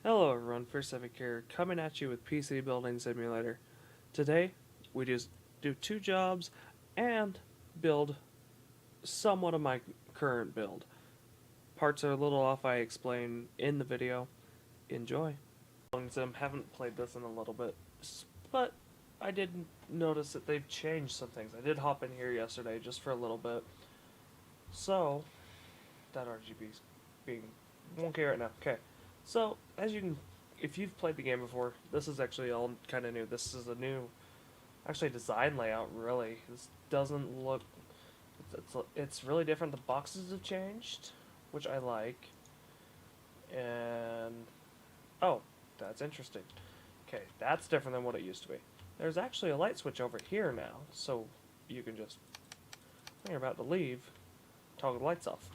Hello everyone, First Epic here, coming at you with PC Building Simulator. Today, we just do two jobs and build somewhat of my current build. Parts are a little off, I explain in the video. Enjoy. Sim, haven't played this in a little bit, but I did notice that they've changed some things. I did hop in here yesterday just for a little bit. So, that RGB's being wonky right now. Okay. So, as you can, if you've played the game before, this is actually all kind of new. This is a new, actually, design layout, really. This doesn't look, it's really different. The boxes have changed, which I like. And, oh, that's interesting. Okay, that's different than what it used to be. There's actually a light switch over here now, so you can just, when you're about to leave, toggle the lights off,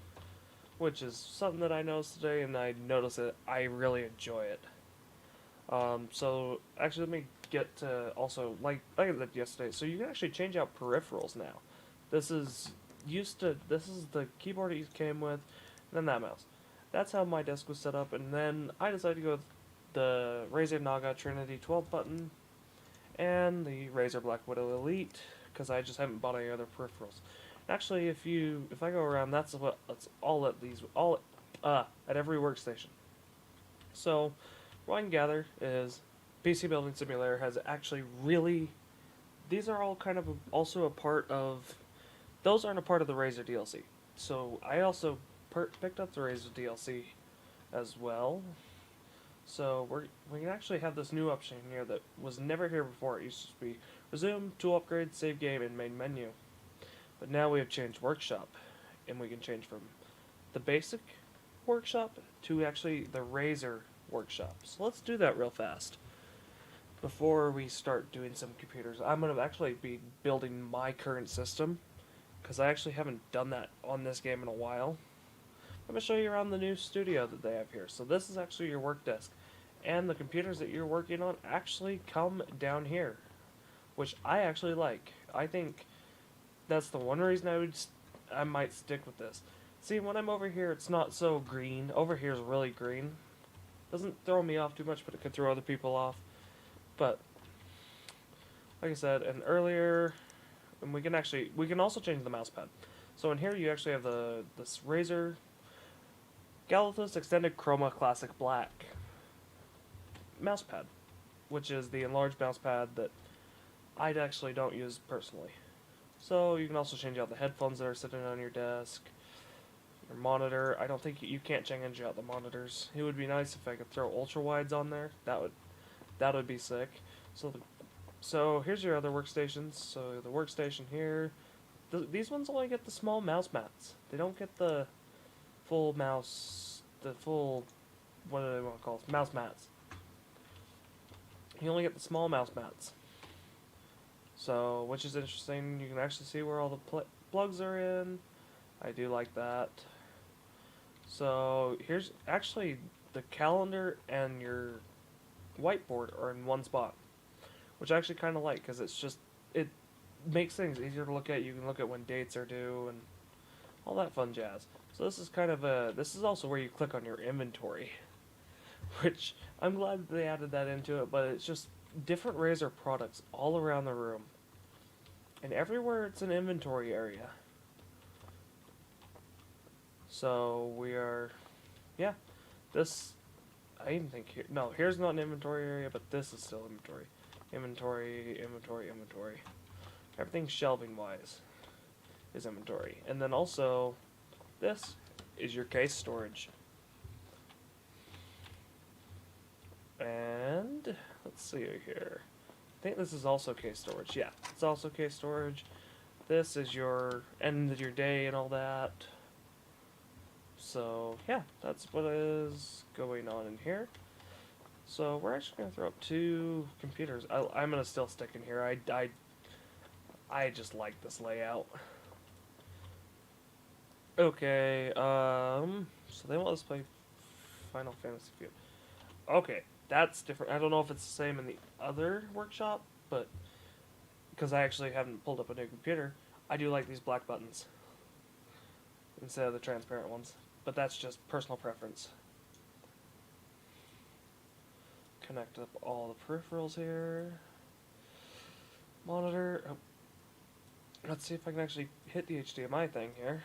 which is something that I noticed today, and I noticed that I really enjoy it. So actually, let me get to also like I did yesterday. So you can actually change out peripherals now. This is this is the keyboard it came with, and then that mouse. That's how my desk was set up, and then I decided to go with the Razer Naga Trinity 12 button and the Razer Black Widow Elite because I just haven't bought any other peripherals. Actually, if I go around, that's all at these all at every workstation. So what I can gather is PC Building Simulator has actually really. These are all kind of also a part of. Those aren't a part of the Razer DLC. So I also picked up the Razer DLC as well. So we can actually have this new option here that was never here before. It used to be resume, tool upgrade, save game, and main menu. But now we have changed workshop, and we can change from the basic workshop to actually the Razer workshop. So let's do that real fast. Before we start doing some computers, I'm going to actually be building my current system because I actually haven't done that on this game in a while. I'm going to show you around the new studio that they have here. So this is actually your work desk, and the computers that you're working on actually come down here, which I actually like. I think that's the one reason I might stick with this. See, when I'm over here, it's not so green. Over here is really green. Doesn't throw me off too much, but it could throw other people off. But like I said, and earlier, and we can also change the mouse pad. So in here you actually have this Razer Galathus Extended Chroma Classic Black mouse pad, which is the enlarged mouse pad that I actually don't use personally. So you can also change out the headphones that are sitting on your desk, your monitor. I don't think you can't change out the monitors. It would be nice if I could throw ultra wides on there. That would be sick. So here's your other workstations. So the workstation here, these ones only get the small mouse mats. They don't get the full mouse, the full, what do they want to call it? Mouse mats. You only get the small mouse mats. So, which is interesting. You can actually see where all the plugs are in. I do like that. So here's actually the calendar and your whiteboard are in one spot, which I actually kind of like because it makes things easier to look at. You can look at when dates are due and all that fun jazz. So this is also where you click on your inventory, which I'm glad they added that into it. But it's just different Razer products all around the room, and everywhere it's an inventory area. So we are, yeah. This I even think here. No, here's not an inventory area, but this is still inventory. Inventory, inventory, inventory. Everything shelving wise is inventory. And then also, this is your case storage. And let's see here. I think this is also case storage. Yeah, it's also case storage. This is your end of your day and all that. So yeah, that's what is going on in here. So we're actually gonna throw up two computers. I'm gonna still stick in here. I just like this layout. Okay. So they want us to play Final Fantasy Feud. Okay, that's different. I don't know if it's the same in the other workshop, but because I actually haven't pulled up a new computer, I do like these black buttons instead of the transparent ones. But that's just personal preference. connect up all the peripherals here. Monitor. Oh. Let's see if I can actually hit the HDMI thing here.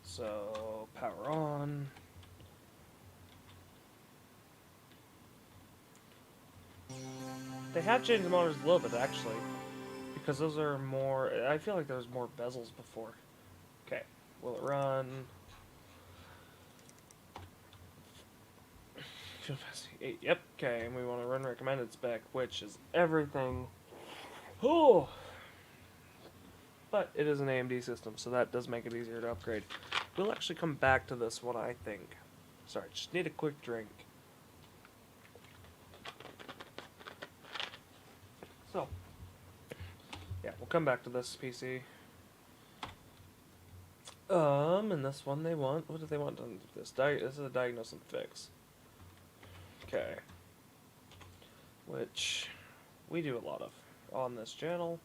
So, power on. They have changed the monitors a little bit, actually. Because those are more... I feel like there was more bezels before. Okay. Will it run? 8. Yep. Okay, and we want to run recommended spec, which is everything. Oh! But it is an AMD system, so that does make it easier to upgrade. We'll actually come back to this one, I think. Sorry, just need a quick drink. So, yeah, we'll come back to this PC. And this one they want... What do they want done with this? This is a diagnose and fix. Okay. Which we do a lot of on this channel.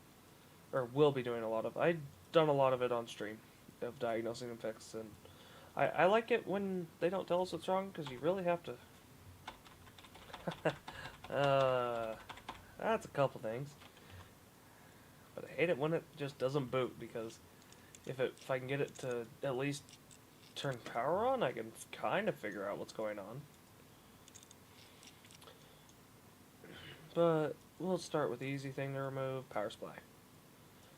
Or will be doing a lot of. I've done a lot of it on stream. Of diagnosing and fix. And I like it when they don't tell us what's wrong. Because you really have to... that's a couple things. But I hate it when it just doesn't boot. Because if I can get it to at least turn power on, I can kind of figure out what's going on. But we'll start with the easy thing to remove, power supply.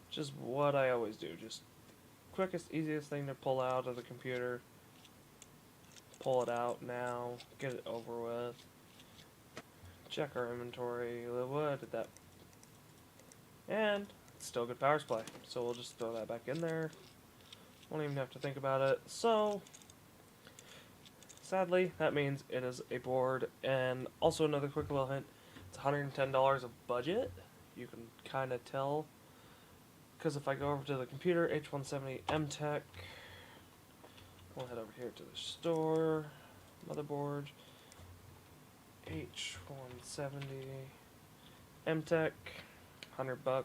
Which is what I always do. Just quickest, easiest thing to pull out of the computer. Pull it out now. Get it over with. Check our inventory. What did that... And it's still good power supply. So we'll just throw that back in there. Won't even have to think about it. So, sadly, that means it is a board. And also another quick little hint. It's $110 a budget. You can kind of tell. Because if I go over to the computer, H170 MTech, we'll head over here to the store, motherboard, H170 MTech, $100.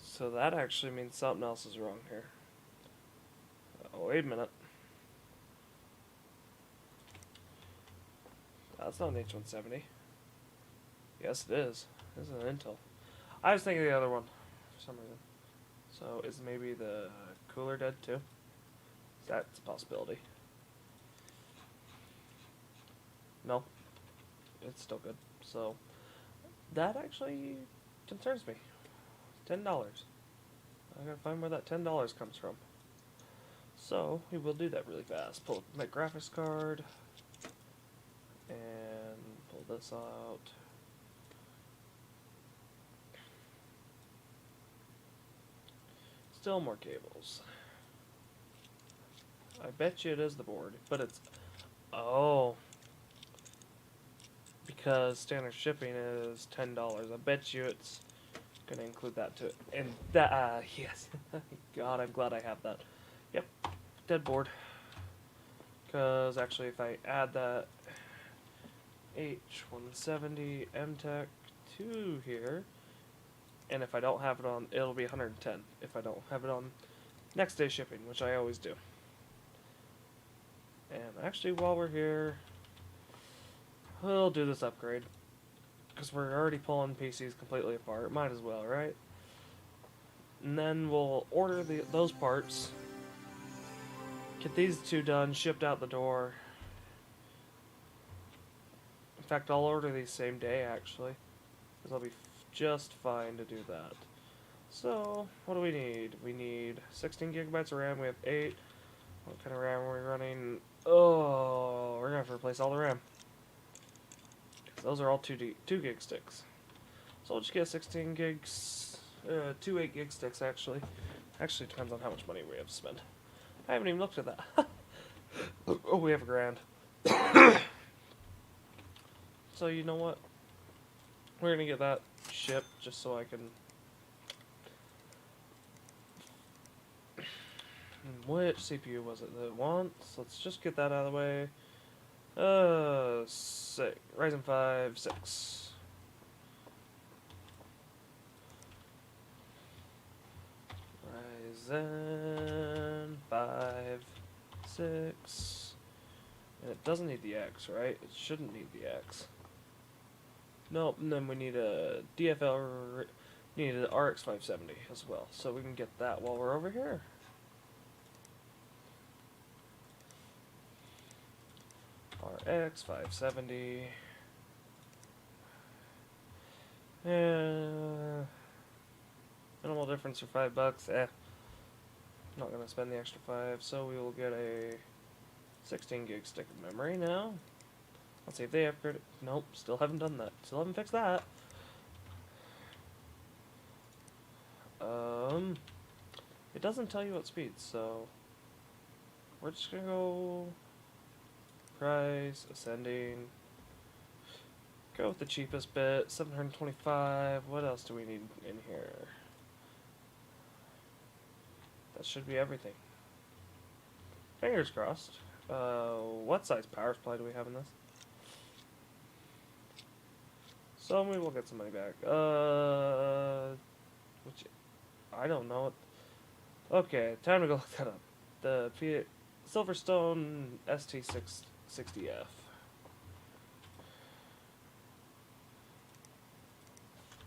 So that actually means something else is wrong here. Oh, wait a minute. That's not an H170. Yes, it is. This is an Intel. I was thinking of the other one for some reason. So, is maybe the cooler dead too? That's a possibility. No. It's still good. So, that actually concerns me. $10. I gotta find where that $10 comes from. So, we will do that really fast. Pull my graphics card. And pull this out. Still more cables. I bet you it is the board, but it's... Oh. Because standard shipping is $10. I bet you it's going to include that too. And that, yes. God, I'm glad I have that. Yep. Dead board. Because actually if I add that H170 MTech to here... And if I don't have it on, it'll be 110 if I don't have it on next day shipping, which I always do. And actually, while we're here, we'll do this upgrade. Because we're already pulling PCs completely apart. Might as well, right? And then we'll order those parts. Get these two done, shipped out the door. In fact, I'll order these same day, actually. Because I'll be just fine to do that. So, what do we need? We need 16 gigabytes of RAM. We have 8. What kind of RAM are we running? Oh, we're going to have to replace all the RAM. Those are all 2 gig sticks. So we'll just get 16 gigs, 2 8 gig sticks actually. Actually, it depends on how much money we have to spend. I haven't even looked at that. Oh, we have $1,000. So you know what? We're gonna get that shipped just so I can. Which CPU was it that it wants? Let's just get that out of the way. Ryzen 5 6. Ryzen 5 6. And it doesn't need the X, right? It shouldn't need the X. Nope, and then we need a DFL, need an RX 570 as well, so we can get that while we're over here. RX 570. Minimal difference for $5. Not gonna spend the extra 5, so we will get a 16 gig stick of memory now. Let's see if they upgrade it. Nope, still haven't done that. Still haven't fixed that. It doesn't tell you what speed, so we're just gonna go price, ascending. Go with the cheapest bit, 725. What else do we need in here? That should be everything. Fingers crossed. What size power supply do we have in this? So we will get some money back. Which I don't know. Okay, time to go look that up. The Silverstone ST660F.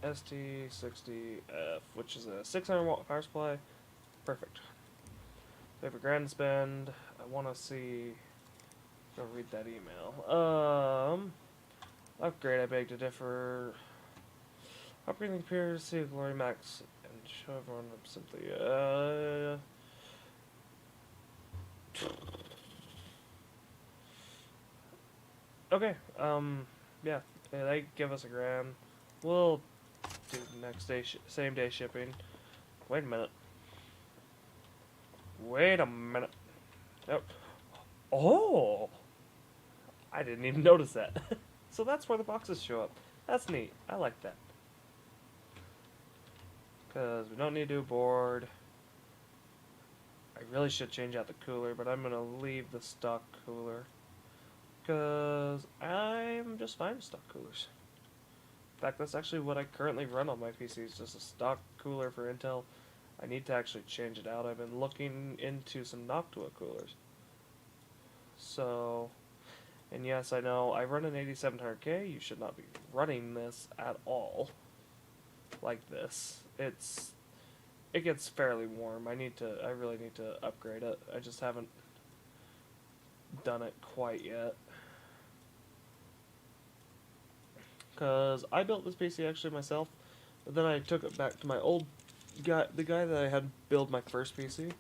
ST60F, which is a 600 watt power supply. Perfect. Favorite grand spend. I want to see. Go read that email. Upgrade. I beg to differ. Upgrading appears to Glory Max and show everyone simply. Okay. Yeah. They give us a grand. We'll do next day, same day shipping. Wait a minute. Wait a minute. Yep. Oh! I didn't even notice that. So that's where the boxes show up. That's neat. I like that. Because we don't need to do a board. I really should change out the cooler, but I'm going to leave the stock cooler. Because I'm just fine with stock coolers. In fact, that's actually what I currently run on my PC. It's just a stock cooler for Intel. I need to actually change it out. I've been looking into some Noctua coolers. So, and yes, I know I run an 8700K. You should not be running this at all like this. It gets fairly warm. I really need to upgrade it. I just haven't done it quite yet. Because I built this PC actually myself, but then I took it back to my old guy, the guy that I had build my first PC,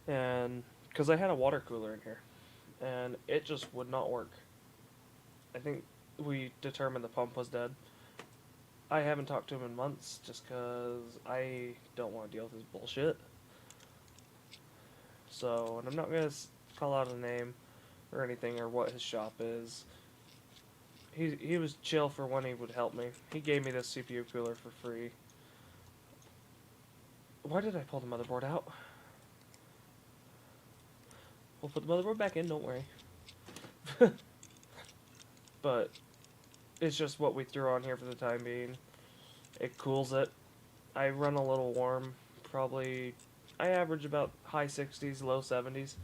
and because I had a water cooler in here, and it just would not work. I think we determined the pump was dead. I haven't talked to him in months just because I don't want to deal with his bullshit. So, and I'm not going to call out a name or anything or what his shop is. He was chill for when he would help me. He gave me this CPU cooler for free. Why did I pull the motherboard out? We'll put the motherboard back in, don't worry. But it's just what we threw on here for the time being. It cools it. I run a little warm. Probably, I average about high 60s, low 70s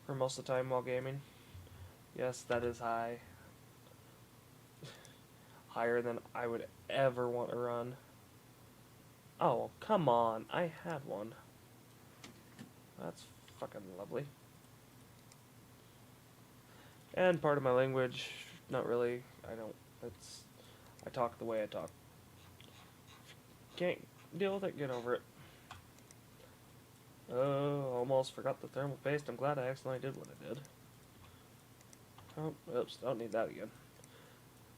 for most of the time while gaming. Yes, that is high. Higher than I would ever want to run. Oh, come on. I had one. That's fucking lovely. And part of my language, not really. I talk the way I talk. Can't deal with it, get over it. Oh, almost forgot the thermal paste. I'm glad I accidentally did what I did. Oh, oops, don't need that again.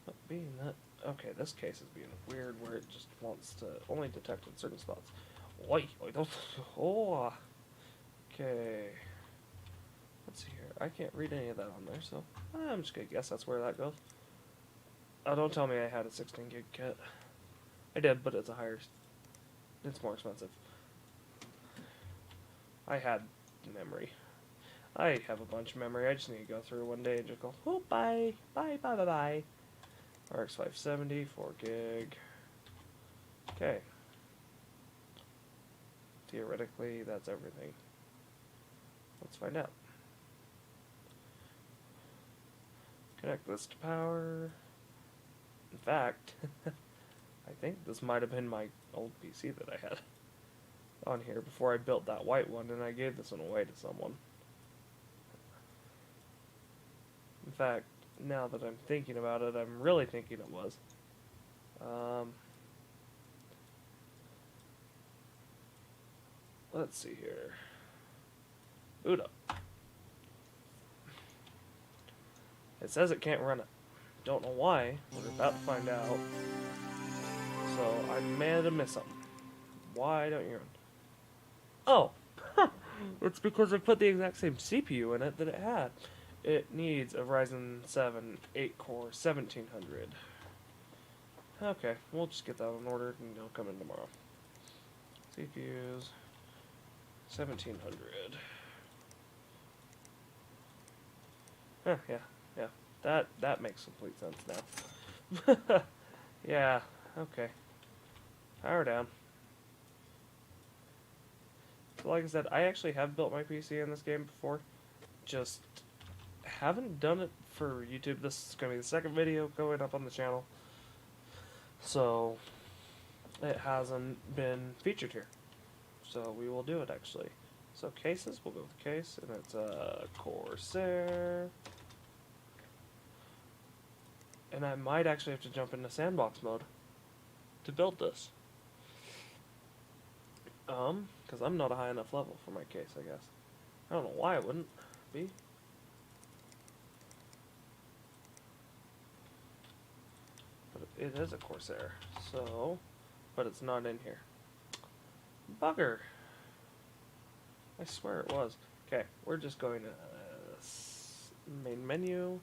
But being that... Okay, this case is being weird where it just wants to only detect in certain spots. Oi, don't... Oh! Okay. Let's see here. I can't read any of that on there, so I'm just gonna guess that's where that goes. Oh, don't tell me I had a 16 gig kit. I did, but it's a higher... It's more expensive. I had memory. I have a bunch of memory. I just need to go through one day and just go, oh, bye. Bye, bye, bye, bye. RX 570, 4 gig. Okay. Theoretically, that's everything. Let's find out. Connect this to power. In fact, I think this might have been my old PC that I had on here before I built that white one, and I gave this one away to someone. In fact, now that I'm thinking about it, I'm really thinking it was. Let's see here. Boot up. It says it can't run it. Don't know why. We're about to find out. So I may have missed something. Why don't you run? Oh! It's because I put the exact same CPU in it that it had. It needs a Ryzen 7 8-core 1700. Okay, we'll just get that one ordered and it'll come in tomorrow. CPUs 1700. Huh, yeah. That makes complete sense now. Yeah, okay. Power down. So like I said, I actually have built my PC in this game before. Just haven't done it for YouTube. This is going to be the second video going up on the channel. So it hasn't been featured here. So we will do it actually. So cases, we'll go with the case, and it's a Corsair. And I might actually have to jump into sandbox mode to build this. Because I'm not a high enough level for my case, I guess. I don't know why it wouldn't be. But it is a Corsair, so... But it's not in here. Bugger! I swear it was. Okay, we're just going to main menu.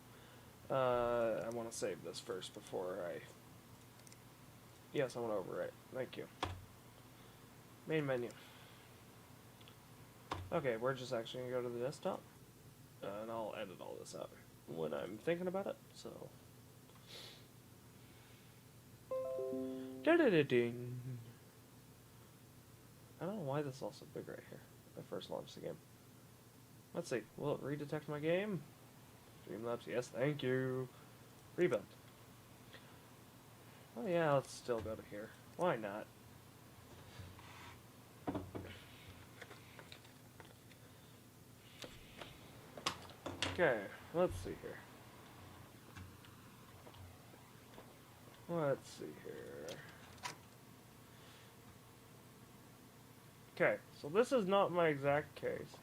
I want to save this first before I... Yes, I want to overwrite. Thank you. Main menu. Okay, we're just actually going to go to the desktop. And I'll edit all this out when I'm thinking about it, so... Da-da-da-ding! I don't know why this is also big right here. When I first launched the game. Let's see. Will it redetect my game? Streamlabs, yes, thank you. Rebuild. Oh yeah, let's still go to here. Why not? Okay, let's see here. Let's see here. Okay, so this is not my exact case.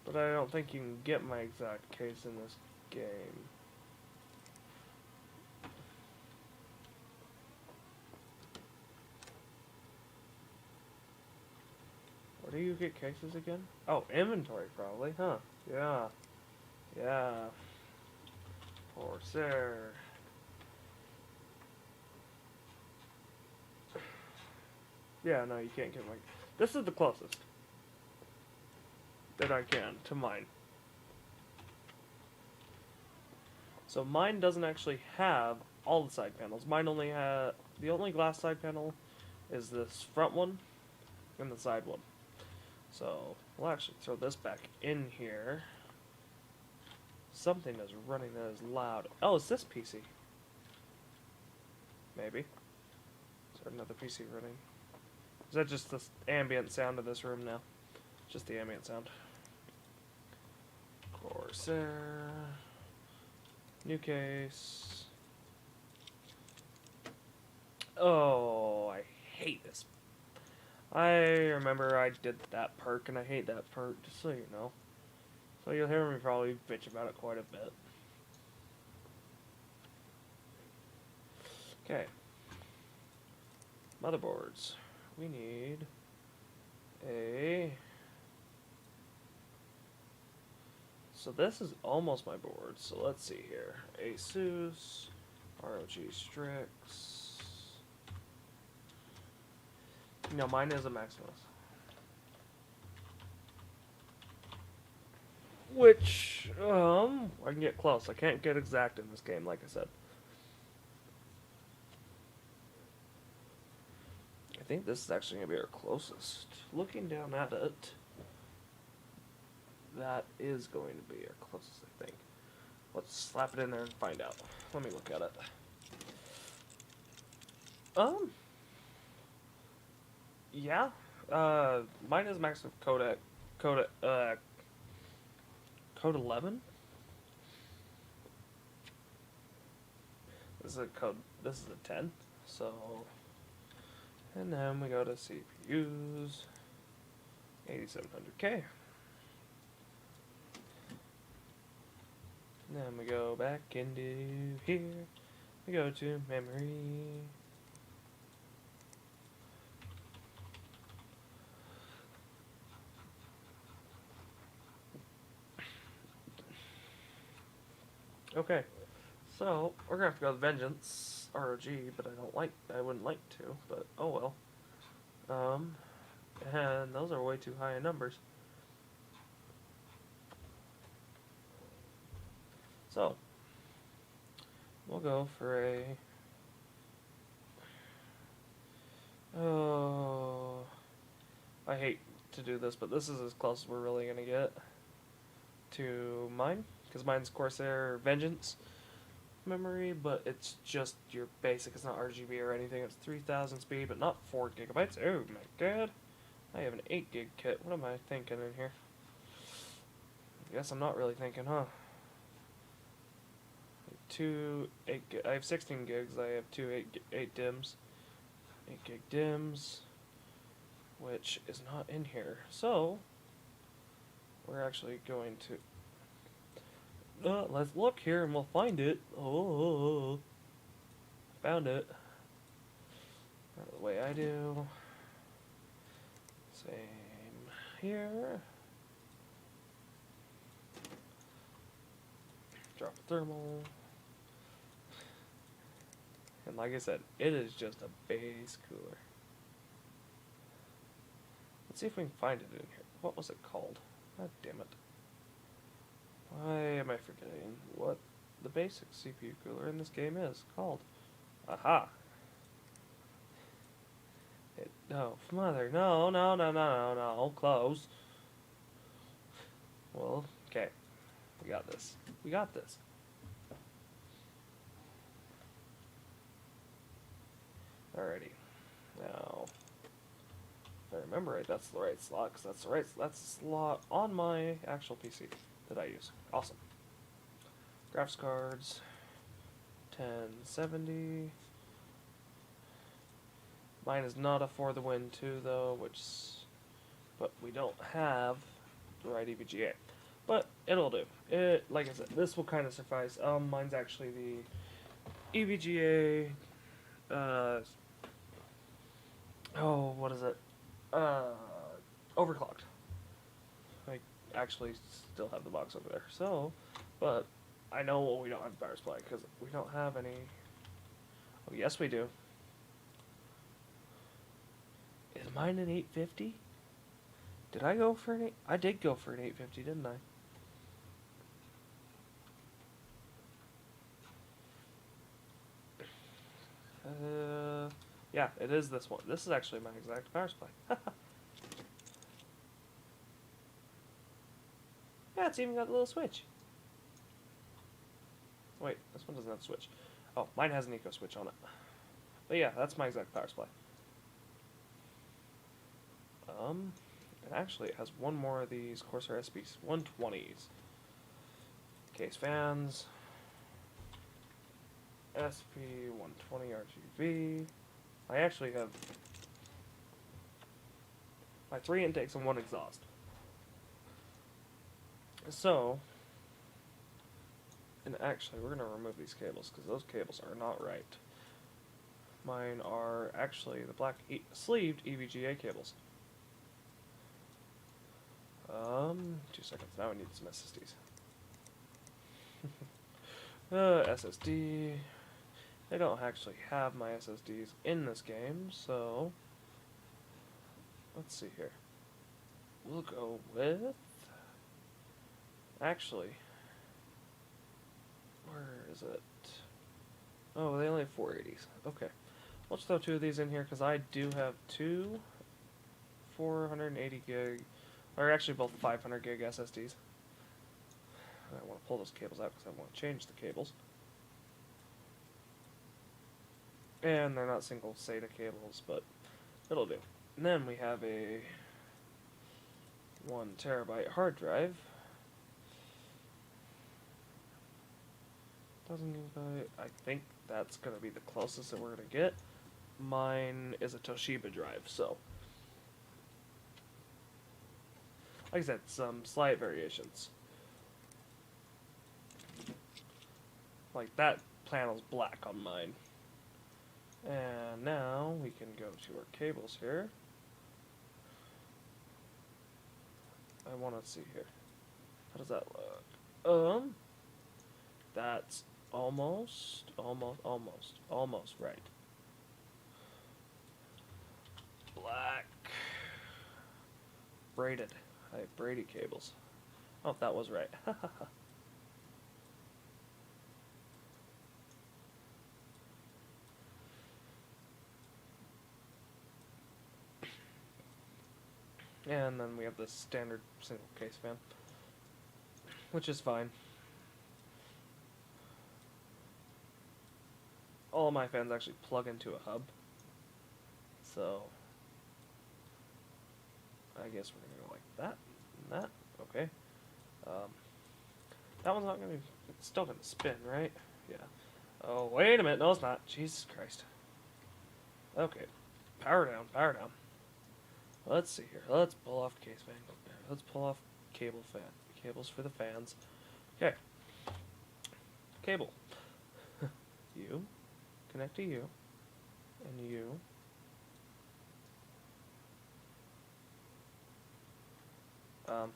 But I don't think you can get my exact case in this game. Where do you get cases again? Oh, inventory probably, huh? Yeah. Yeah. Corsair. Yeah, no, you can't get my... This is the closest that I can to mine. So mine doesn't actually have all the side panels. Mine only has... The only glass side panel is this front one and the side one. So we'll actually throw this back in here. Something is running that is loud. Oh, it's this PC. Maybe. Is there another PC running? Is that just the ambient sound of this room now? Just the ambient sound. Corsair. New case. Oh, I hate this. I remember I did that perk, and I hate that perk, just so you know. So you'll hear me probably bitch about it quite a bit. Okay. Motherboards. We need a... So this is almost my board, so let's see here. Asus, ROG Strix. No, mine is a Maximus. Which, I can get close. I can't get exact in this game, like I said. I think this is actually going to be our closest. Looking down at it, that is going to be our closest, I think. Let's slap it in there and find out. Let me look at it. Yeah. Mine is maximum code 11. This is a code. This is a 10. So, and then we go to CPUs, 8700K. And then we go back into here. We go to memory. Okay, so we're gonna have to go with Vengeance ROG, but I wouldn't like to, but oh well. And those are way too high in numbers. So we'll go for a. Oh, I hate to do this, but this is as close as we're really gonna get to mine, because mine's Corsair Vengeance memory, but it's just your basic. It's not RGB or anything. It's 3000 speed, but not 4 gigabytes. Oh my god! I have an 8 gig kit. What am I thinking in here? I guess I'm not really thinking, huh? I have 16 gigs. I have two 8 DIMMs. 8 gig DIMMs, which is not in here. So we're actually going to. Let's look here and we'll find it. Oh, found it. Not the way I do. Same here. Drop a thermal. And like I said, it is just a base cooler. Let's see if we can find it in here. What was it called? God damn it. Why am I forgetting what the basic CPU cooler in this game is called? Aha! No, mother, no, close. Well, okay. We got this. We got this. Alrighty. Now, if I remember right, that's the right slot, because that's the slot on my actual PC that I use. Awesome. Graphics cards, 1070. Mine is not a For the Win 2 though, but we don't have the right EVGA. But it'll do. Like I said, this will kind of suffice. Mine's actually the EVGA. What is it? Overclocked. I actually still have the box over there. So, but I know we don't have power supply because we don't have any. Oh, yes, we do. Is mine an 850? Did I go for an 8? I did go for an 850, didn't I? Yeah, it is this one. This is actually my exact power supply. Yeah, it's even got a little switch. Wait, this one doesn't have a switch. Oh, mine has an eco switch on it. But yeah, that's my exact power supply. And actually it has one more of these Corsair SP 120s. Case fans. SP 120 RGB. I actually have my 3 intakes and 1 exhaust. So, and actually we're going to remove these cables because those cables are not right. Mine are actually the black sleeved EVGA cables. 2 seconds. Now I need some SSDs. SSD. I don't actually have my SSDs in this game, so let's see here. We'll go with. Actually, where is it? Oh, they only have 480s. Okay. Let's throw 2 of these in here because I do have 2 480 gig Or actually both 500 gig SSDs. I want to pull those cables out because I want to change the cables. And they're not single SATA cables, but it'll do. And then we have a 1 terabyte hard drive. 1000 gigabyte. I think that's going to be the closest that we're going to get. Mine is a Toshiba drive, so like I said, some slight variations. Like that panel's black on mine. And now we can go to our cables here. I want to see here. How does that look? That's almost right. Black. Braided. I have braided cables. Oh, that was right. And then we have this standard single case fan, which is fine. All of my fans actually plug into a hub, so I guess we're gonna go like that and that. Okay. That one's not gonna. It's still gonna spin, right? Yeah. Oh, wait a minute. No, it's not. Jesus Christ. Okay. Power down. Power down. Let's see here. Let's pull off case fan. Let's pull off cable fan. Cables for the fans. Okay. Cable. You. Connect to you. And you. Now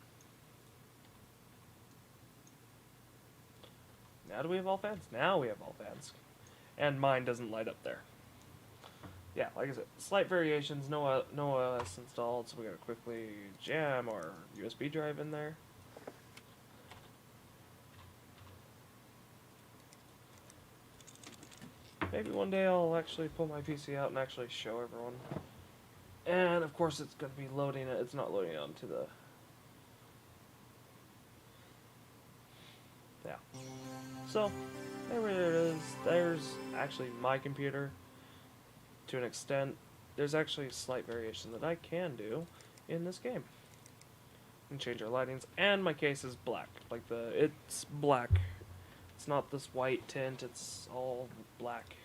do we have all fans? Now we have all fans. And mine doesn't light up there. Yeah, like I said, slight variations, no OS installed, so we gotta quickly jam our USB drive in there. Maybe one day I'll actually pull my PC out and actually show everyone. And of course it's gonna be loading it, it's not loading onto the... Yeah. So, there it is. There's actually my computer. To an extent, there's actually a slight variation that I can do in this game. And change our lightings, and my case is black. Like it's black. It's not this white tint. It's all black.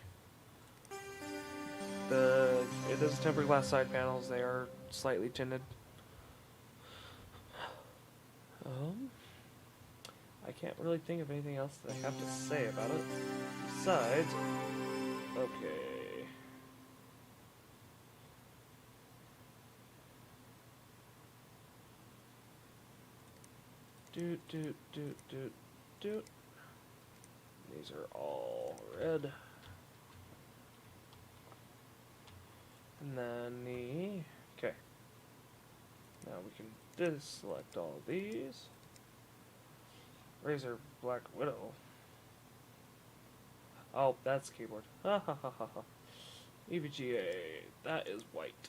It is tempered glass side panels. They are slightly tinted. I can't really think of anything else that I have to say about it. Besides, okay. Doot. These are all red. And then okay. Now we can deselect all of these. Razer Black Widow. Oh, that's keyboard. Ha ha ha ha ha. EVGA. That is white.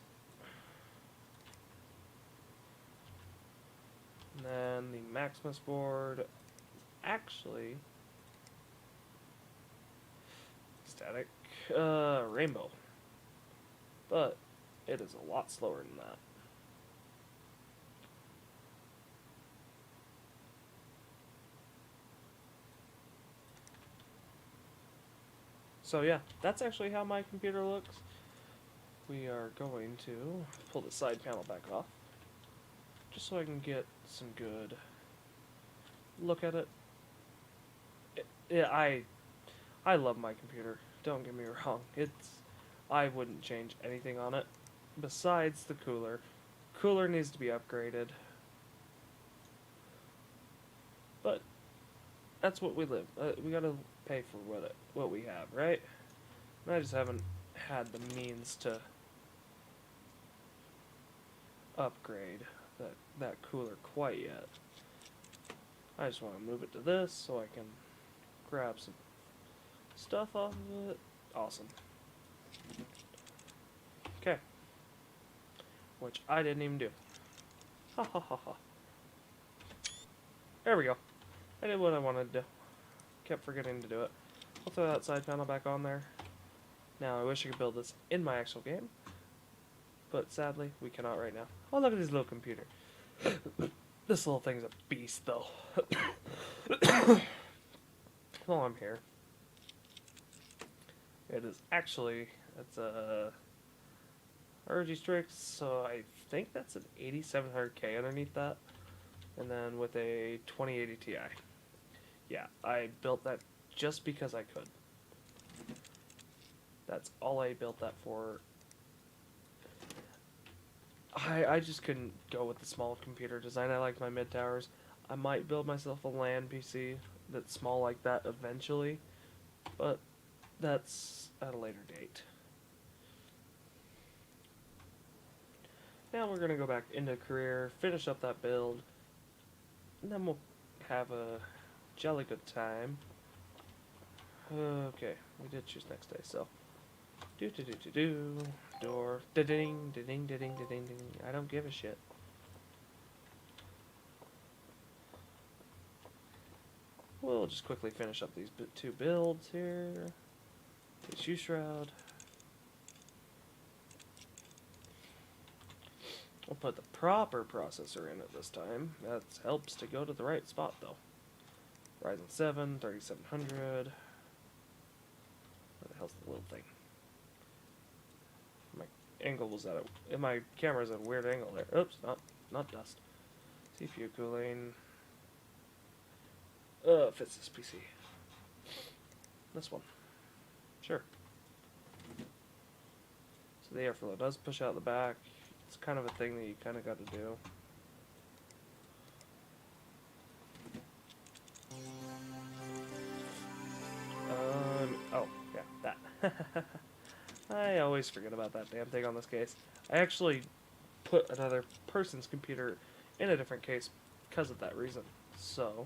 And then the Maximus board, actually, static, rainbow, but it is a lot slower than that. So yeah, that's actually how my computer looks. We are going to pull the side panel back off, just so I can get some good look at it. Yeah, I love my computer. Don't get me wrong. I wouldn't change anything on it besides the cooler. Cooler needs to be upgraded. But that's what we live. We gotta pay for what we have, right? And I just haven't had the means to upgrade that cooler quite yet. I just want to move it to this so I can grab some stuff off of it. Awesome. Okay. Which I didn't even do. Ha ha ha ha. There we go. I did what I wanted to do. Kept forgetting to do it. I'll throw that side panel back on there. Now, I wish I could build this in my actual game, but sadly, we cannot right now. Oh, look at this little computer. This little thing's a beast, though. While I'm here, it is actually, it's a RG Strix, so I think that's an 8700K underneath that, and then with a 2080 Ti. Yeah, I built that just because I could. That's all I built that for. I just couldn't go with the small computer design. I like my mid towers. I might build myself a LAN PC that's small like that eventually, but that's at a later date. Now we're going to go back into career, finish up that build, and then we'll have a jolly good time. Okay, we did choose next day, so door da-ding da-ding da-ding da-ding ding. I don't give a shit. We'll just quickly finish up these two builds here. Issue shroud. We'll put the proper processor in it this time. That helps to go to the right spot though. Ryzen 7 3700. Where the hell's the little thing? My angle was at a, my camera's at a weird angle there. Oops, not dust. CPU cooling. Fits this PC. This one. Sure. So the airflow does push out the back. It's kind of a thing that you kind of got to do. Oh, yeah, that. I always forget about that damn thing on this case. I actually put another person's computer in a different case because of that reason. So,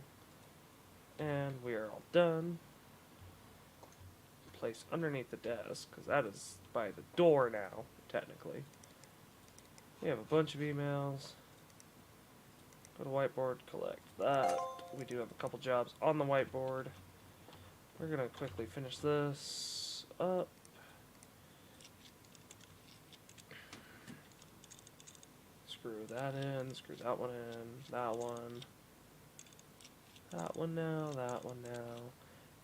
and we are all done. Place underneath the desk, because that is by the door now, technically. We have a bunch of emails. Go to whiteboard, collect that. We do have a couple jobs on the whiteboard. We're going to quickly finish this up. Screw that in, screw that one in, that one now, that one now,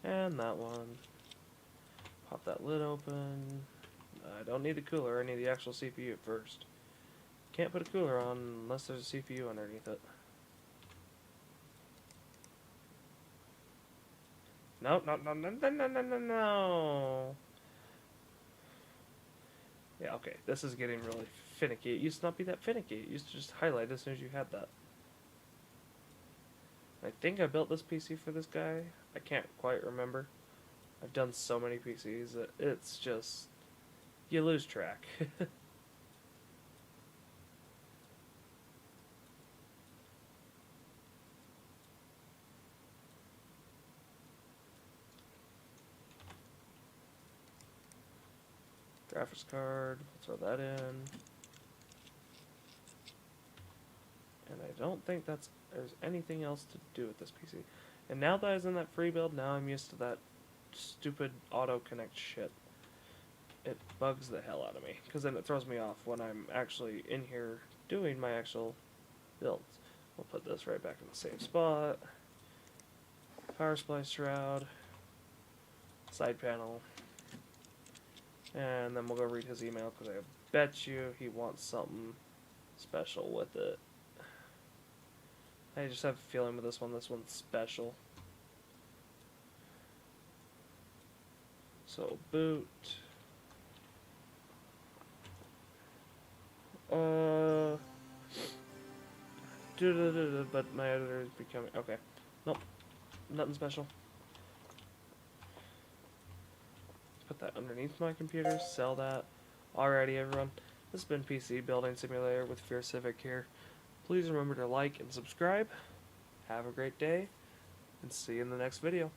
and that one. Pop that lid open. I don't need the cooler, I need the actual CPU first. Can't put a cooler on unless there's a CPU underneath it. No. Yeah, okay, this is getting really finicky. It used to not be that finicky. It used to just highlight as soon as you had that. I think I built this PC for this guy. I can't quite remember. I've done so many PCs that it's just, you lose track. Graphics card, we'll throw that in. And I don't think there's anything else to do with this PC. And now that I was in that free build, now I'm used to that stupid auto connect shit. It bugs the hell out of me, because then it throws me off when I'm actually in here doing my actual builds. We'll put this right back in the same spot. Power supply shroud. Side panel. And then we'll go read his email, because I bet you he wants something special with it. I just have a feeling with this one's special. So, boot. But my editor is becoming... Okay. Nope. Nothing special. Put that underneath my computer. Sell that. Alrighty, everyone. This has been PC Building Simulator with Fear Civic here. Please remember to like and subscribe. Have a great day. And see you in the next video.